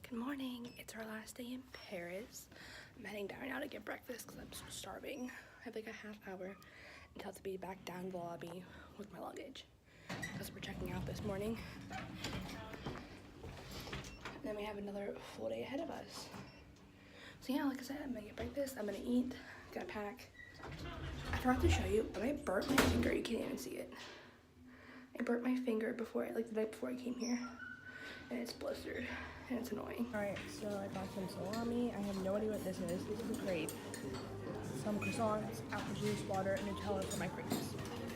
Good morning. It's our last day in Paris. I'm heading down now to get breakfast because I'm so starving. I have like a half hour until to be back down the lobby with my luggage because we're checking out this morning. And then we have another full day ahead of us. So yeah, like I said, I'm gonna get breakfast, I'm gonna eat, gotta pack. I forgot to show you, but I burnt my finger. You can't even see it. I burnt my finger before, like the night before I came here. And it's blistered, and it's annoying. Alright, so I got some salami. I have no idea what this is. This is great. Some croissants, apple juice, water, and Nutella for my crepes.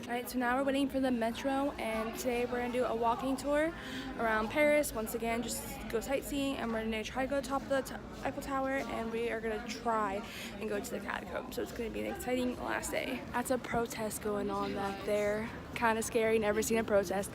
Alright, so now we're waiting for the metro, and today we're gonna do a walking tour around Paris. Once again, just go sightseeing, and we're gonna try to go to the top of the Eiffel Tower, and we are gonna try and go to the Catacombs. So it's gonna be an exciting last day. That's a protest going on back there. Kind of scary, never seen a protest.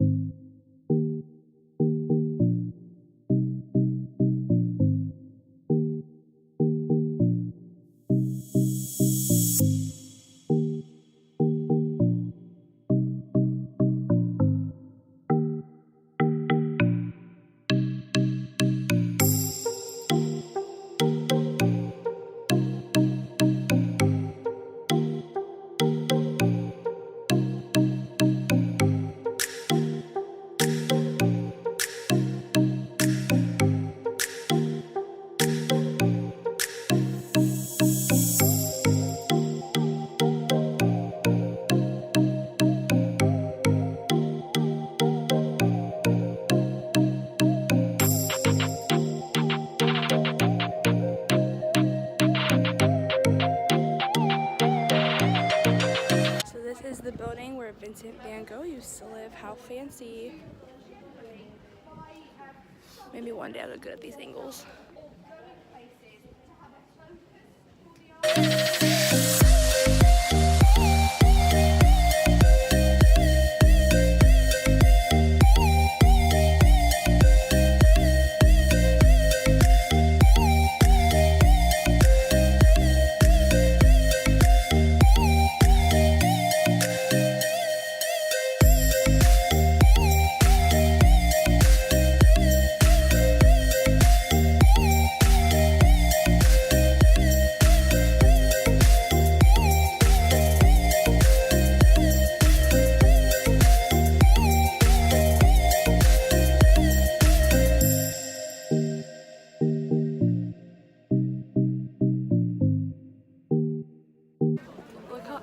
This is the building where Vincent van Gogh used to live. How fancy. Maybe one day I'll get good at these angles.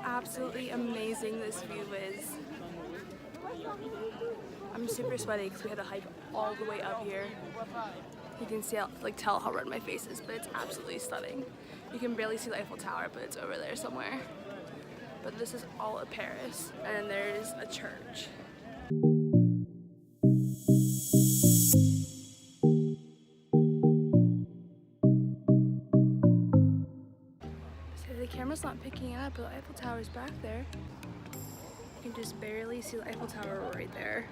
Absolutely amazing this view is. I'm super sweaty because we had to hike all the way up here. You can see, tell how red my face is, but it's absolutely stunning. You can barely see the Eiffel Tower, but it's over there somewhere. But this is all of Paris, and there's a church. The camera's not picking it up, but the Eiffel Tower is back there. You can just barely see the Eiffel Tower right there.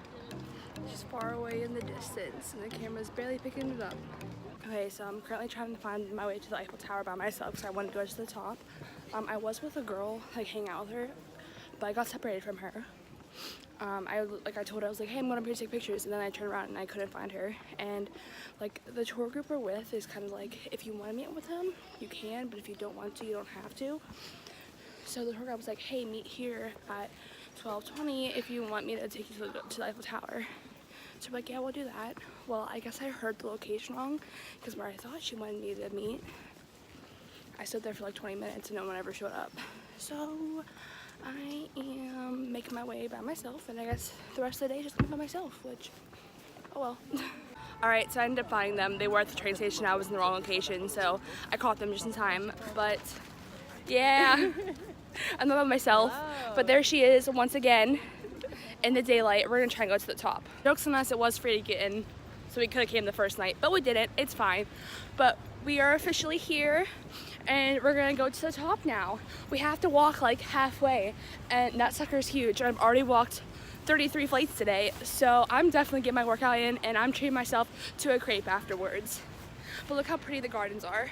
Just far away in the distance, and the camera's barely picking it up. Okay, so I'm currently trying to find my way to the Eiffel Tower by myself because I wanted to go to the top. I was with a girl, hanging out with her, but I got separated from her. I told her, I was like, hey, I'm going up here to take pictures, and then I turned around and I couldn't find her. And the tour group we're with is kind of like, if you want to meet with them, you can, but if you don't want to, you don't have to. So the tour guide was like, hey, meet here at 12:20 if you want me to take you to the Eiffel Tower. So we're like, yeah, we'll do that. Well, I guess I heard the location wrong, because where I thought she wanted me to meet, I stood there for like 20 minutes and no one ever showed up. So I am making my way by myself, and I guess the rest of the day just going by myself, which, oh well. Alright, so I ended up finding them. They were at the train station. I was in the wrong location, so I caught them just in time. But yeah, I'm not by myself. Hello. But there she is once again in the daylight. We're gonna try and go to the top. Jokes on us, it was free to get in, so we could have came the first night, but we didn't. It's fine. But we are officially here, and we're gonna go to the top now. We have to walk like halfway, and that sucker's huge. I've already walked 33 flights today, so I'm definitely getting my workout in, and I'm treating myself to a crepe afterwards. But look how pretty the gardens are.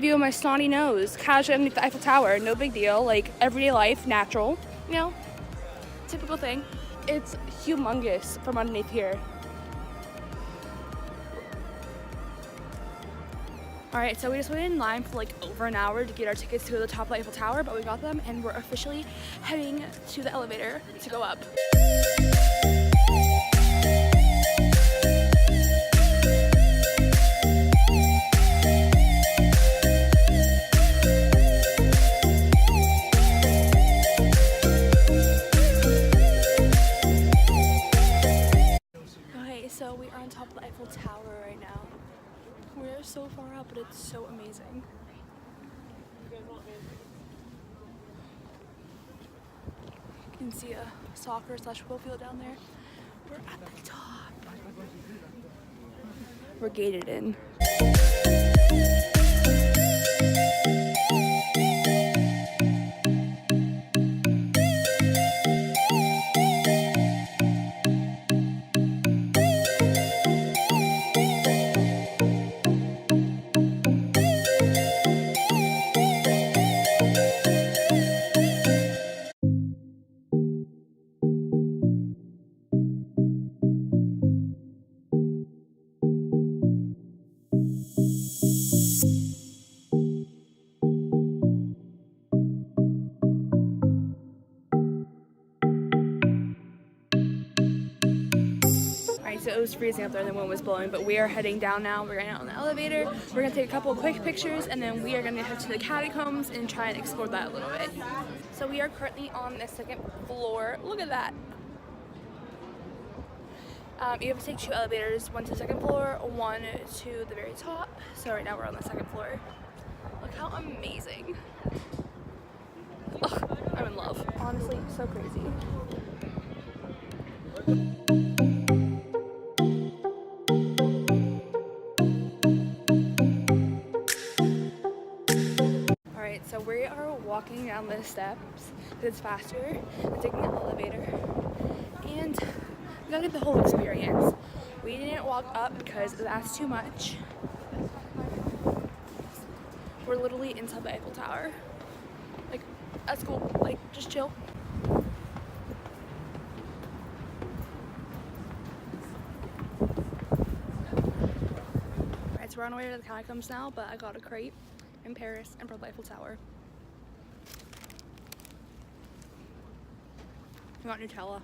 do with my snotty nose? Casually underneath the Eiffel Tower, no big deal. Like everyday life, natural, you know, typical thing. It's humongous from underneath here. All right, so we just waited in line for like over an hour to get our tickets to go to the top of the Eiffel Tower, but we got them and we're officially heading to the elevator to go up. Okay, so we are on top of the Eiffel Tower right now. We're so far up, but it's so amazing. You can see a soccer/football field down there. We're at the top. We're gated in. So it was freezing up there and the wind was blowing, but we are heading down now. We're getting out on the elevator. We're gonna take a couple of quick pictures and then we are gonna head to the Catacombs and try and explore that a little bit. So we are currently on the second floor. Look at that. You have to take 2 elevators, one to the second floor, one to the very top. So right now we're on the second floor. Look how amazing. Ugh, I'm in love. Honestly, so crazy. So we are walking down the steps because it's faster than taking the elevator, and we gotta get the whole experience. We didn't walk up because that's too much. We're literally inside the Eiffel Tower. Like, that's cool. Like, just chill. Alright, so we're on our way to the Catacombs now, but I got a crate in Paris and for the Eiffel Tower. I got Nutella.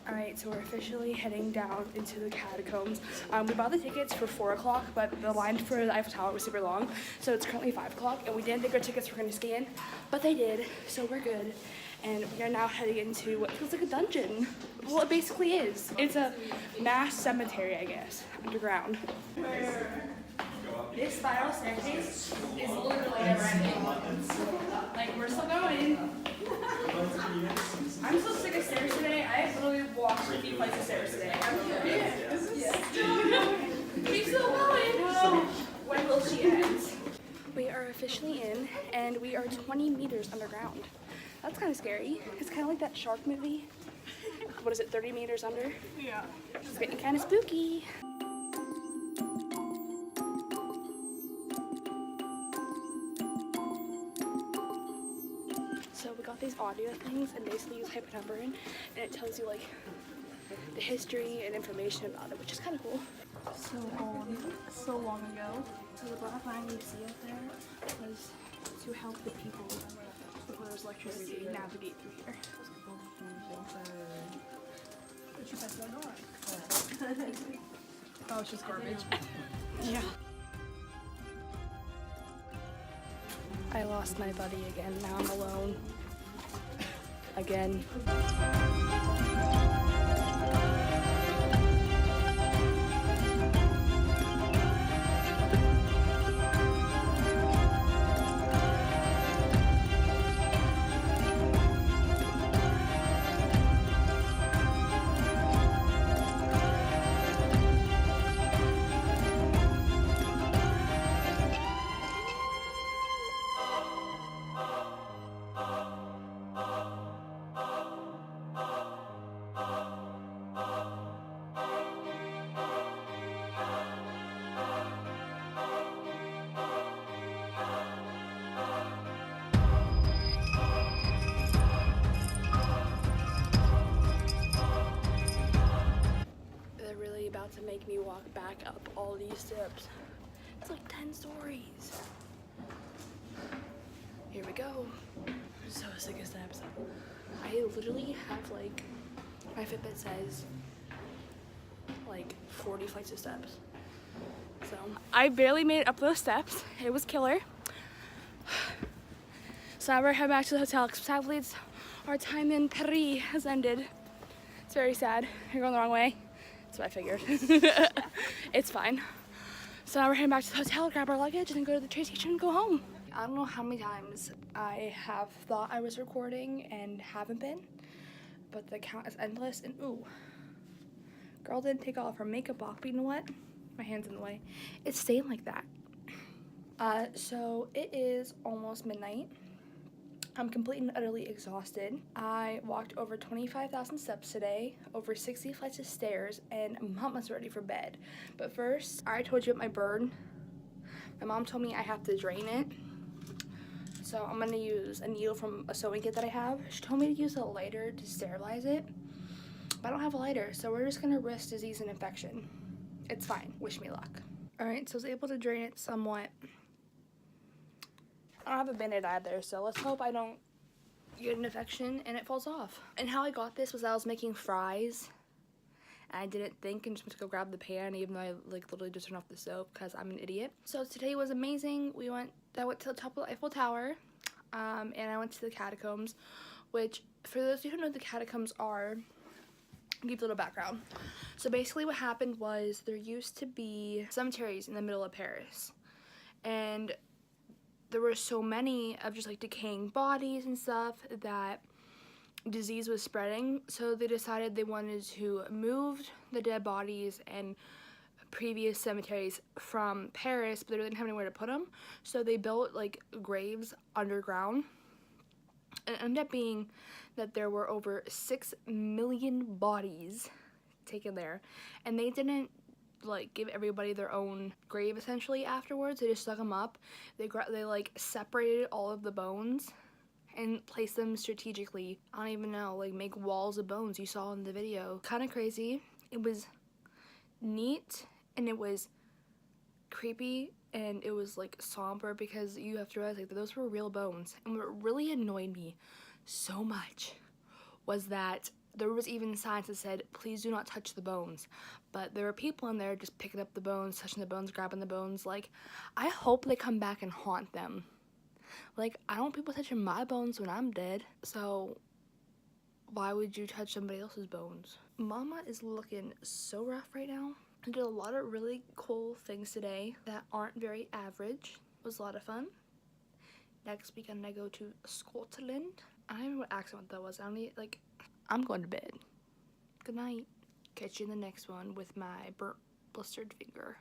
Alright, so we're officially heading down into the Catacombs. We bought the tickets for 4 o'clock, but the line for the Eiffel Tower was super long, so it's currently 5 o'clock, and we didn't think our tickets were going to scan, but they did, so we're good. And we are now heading into what feels like a dungeon. Well, it basically is. It's a mass cemetery, I guess, underground. This spiral staircase is literally never-ending. Like, we're still going. I'm so sick of stairs today. I literally walked 50 flights of stairs today. I'm curious. Yeah. Keep still going. When will she end? We are officially in, and we are 20 meters underground. That's kind of scary. It's kind of like that shark movie. What is it, 30 meters under? Yeah. It's getting kind of spooky. So we got these audio things, and basically you type a number in, and it tells you like the history and information about it, which is kind of cool. So long ago, so the black line you see up there was to help the people before there was electricity navigate through here. Oh, it's just garbage. Yeah. I lost my buddy again. Now I'm alone. Again. 10 stories. Here we go. I'm so sick of steps. I literally have like, my Fitbit says like 40 flights of steps. So I barely made it up those steps. It was killer. So now we're heading back to the hotel because sadly our time in Paris has ended. It's very sad. You're going the wrong way. That's what I figured. It's fine. So now we're heading back to the hotel, grab our luggage, and then go to the train station and go home. I don't know how many times I have thought I was recording and haven't been, but the count is endless. And ooh, girl didn't take off her makeup off, but you know what? My hand's in the way. It's staying like that. So it is almost midnight. I'm completely and utterly exhausted. I walked over 25,000 steps today, over 60 flights of stairs, and Mama's ready for bed. But first, I already told you about my burn. My mom told me I have to drain it. So I'm gonna use a needle from a sewing kit that I have. She told me to use a lighter to sterilize it, but I don't have a lighter, so we're just gonna risk disease and infection. It's fine, wish me luck. All right, so I was able to drain it somewhat. I don't have a Band-Aid either, so let's hope I don't get an infection and it falls off. And how I got this was I was making fries, and I didn't think and just went to go grab the pan, even though I like literally just turned off the stove because I'm an idiot. So today was amazing. I went to the top of the Eiffel Tower, and I went to the Catacombs, which for those of you who know what the Catacombs are, I'll give a little background. So basically what happened was there used to be cemeteries in the middle of Paris, and there were so many of just like decaying bodies and stuff that disease was spreading. So they decided they wanted to move the dead bodies and previous cemeteries from Paris, but they didn't have anywhere to put them. So they built like graves underground. And it ended up being that there were over 6 million bodies taken there, and they didn't like give everybody their own grave essentially afterwards. They just dug them up. They like separated all of the bones and placed them strategically. I don't even know, like make walls of bones you saw in the video. Kind of crazy. It was neat and it was creepy and it was like somber because you have to realize like those were real bones. And what really annoyed me so much was that there was even signs that said, please do not touch the bones. But there were people in there just picking up the bones, touching the bones, grabbing the bones. Like, I hope they come back and haunt them. Like, I don't want people touching my bones when I'm dead. So, why would you touch somebody else's bones? Mama is looking so rough right now. I did a lot of really cool things today that aren't very average. It was a lot of fun. Next weekend I go to Scotland. I don't even know what accent that was. I'm going to bed. Good night. Catch you in the next one with my burnt, blistered finger.